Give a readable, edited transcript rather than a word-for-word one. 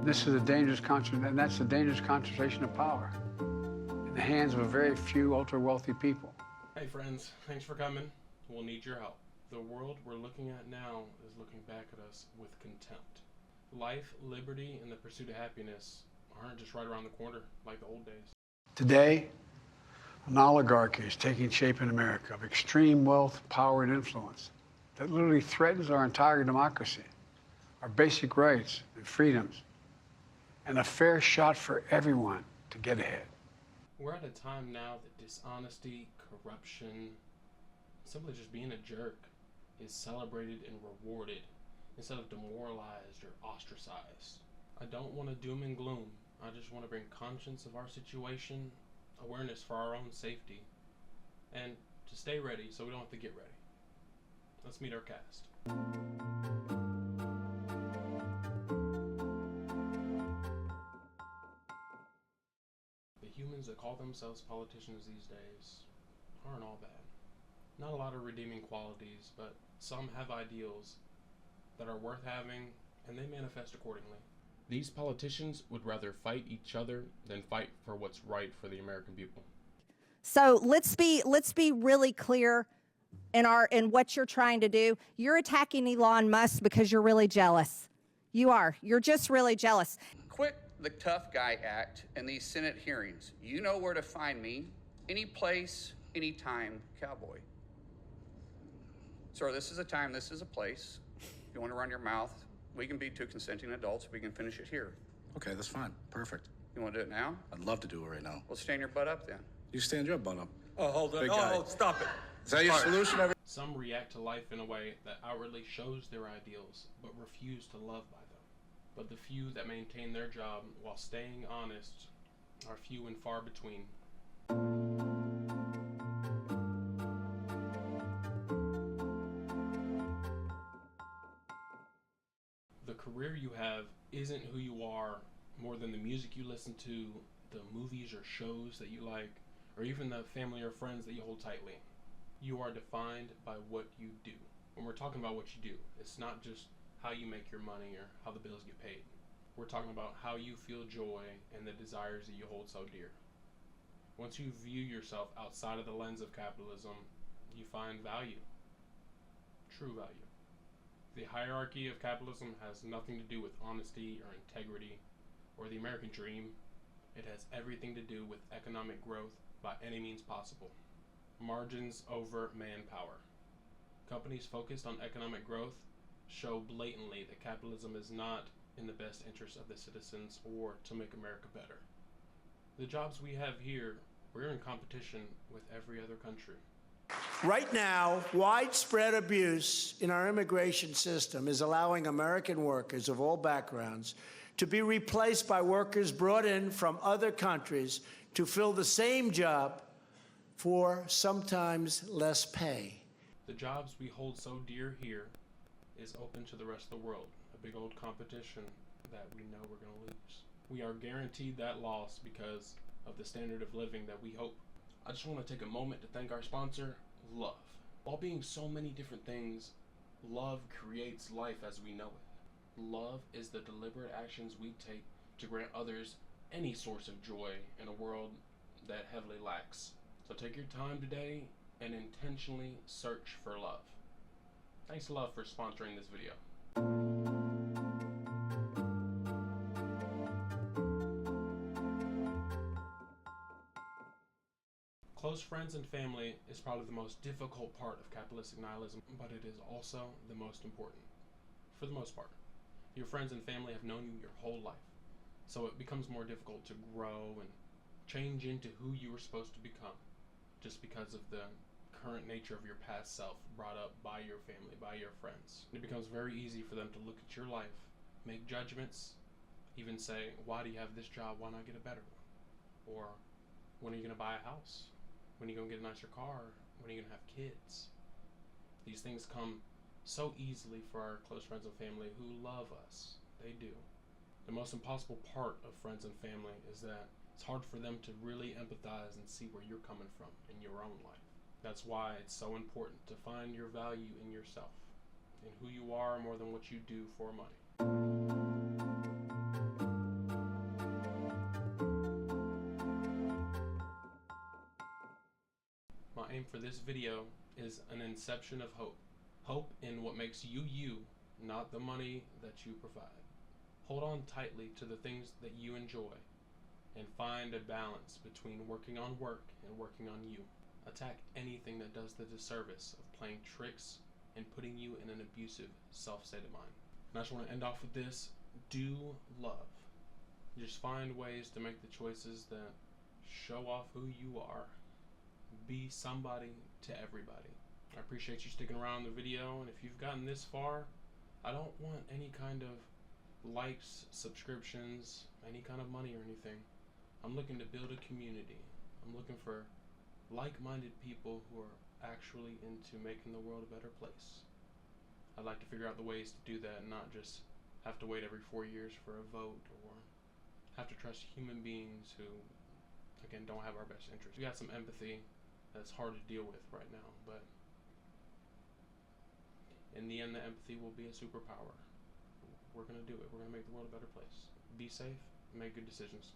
This is a dangerous concentration, and that's a dangerous concentration of power in the hands of a very few ultra-wealthy people. Hey friends, thanks for coming. We'll need your help. The world we're looking at now is looking back at us with contempt. Life, liberty, and the pursuit of happiness aren't just right around the corner like the old days. Today, an oligarchy is taking shape in America of extreme wealth, power, and influence that literally threatens our entire democracy, our basic rights and freedoms, and a fair shot for everyone to get ahead. We're at a time now that dishonesty, corruption, simply just being a jerk is celebrated and rewarded instead of demoralized or ostracized. I don't want to doom and gloom. I just want to bring conscience of our situation, awareness for our own safety, and to stay ready so we don't have to get ready. Let's meet our cast. The humans that call themselves politicians these days aren't all bad. Not a lot of redeeming qualities, but some have ideals that are worth having, and they manifest accordingly. These politicians would rather fight each other than fight for what's right for the American people. So let's be really clear in what you're trying to do. You're attacking Elon Musk because you're really jealous. You are. You're just really jealous. Quit the tough guy act in these Senate hearings. You know where to find me. Any place, anytime, cowboy. Sir, this is a time, this is a place. If you want to run your mouth, we can be two consenting adults. We can finish it here. Okay, that's fine. Perfect. You want to do it now? I'd love to do it right now. Well, stand your butt up then. You stand your butt up. Oh, hold on. Big guy. Oh, stop it. Is that your solution? Some react to life in a way that outwardly shows their ideals, but refuse to love by them. But the few that maintain their job while staying honest are few and far between. The career you have isn't who you are more than the music you listen to, the movies or shows that you like, or even the family or friends that you hold tightly. You are defined by what you do. When we're talking about what you do, it's not just how you make your money or how the bills get paid. We're talking about how you feel joy and the desires that you hold so dear. Once you view yourself outside of the lens of capitalism, you find value. True value. The hierarchy of capitalism has nothing to do with honesty or integrity or the American dream. It has everything to do with economic growth by any means possible. Margins over manpower. Companies focused on economic growth show blatantly that capitalism is not in the best interest of the citizens or to make America better. The jobs we have here, we're in competition with every other country. Right now, widespread abuse in our immigration system is allowing American workers of all backgrounds to be replaced by workers brought in from other countries to fill the same job for sometimes less pay. The jobs we hold so dear here is open to the rest of the world, a big old competition that we know we're going to lose. We are guaranteed that loss because of the standard of living that we hope. I just want to take a moment to thank our sponsor, love. While being so many different things, love creates life as we know it. Love is the deliberate actions we take to grant others any source of joy in a world that heavily lacks. So take your time today and intentionally search for love. Thanks to Love for sponsoring this video. Close friends and family is probably the most difficult part of capitalistic nihilism, but it is also the most important. For the most part, your friends and family have known you your whole life, so it becomes more difficult to grow and change into who you were supposed to become, just because of the current nature of your past self brought up by your family, by your friends. It becomes very easy for them to look at your life, make judgments, even say, why do you have this job, why not get a better one? Or, when are you going to buy a house? When are you going to get a nicer car? When are you going to have kids? These things come so easily for our close friends and family who love us. They do. The most impossible part of friends and family is that it's hard for them to really empathize and see where you're coming from in your own life. That's why it's so important to find your value in yourself, in who you are more than what you do for money. aim for this video is an inception of hope. Hope in what makes you you, not the money that you provide. Hold on tightly to the things that you enjoy and find a balance between working on work and working on you. Attack anything that does the disservice of playing tricks and putting you in an abusive self-state of mind. And I just want to end off with this. Do love. Just find ways to make the choices that show off who you are. Be somebody to everybody. I appreciate you sticking around the video, and if you've gotten this far, I don't want any kind of likes, subscriptions, any kind of money or anything. I'm looking to build a community. I'm looking for like-minded people who are actually into making the world a better place. I'd like to figure out the ways to do that and not just have to wait every 4 years for a vote or have to trust human beings who, again, don't have our best interests. We got some empathy that's hard to deal with right now, but in the end, the empathy will be a superpower. We're going to do it. We're going to make the world a better place. Be safe, make good decisions.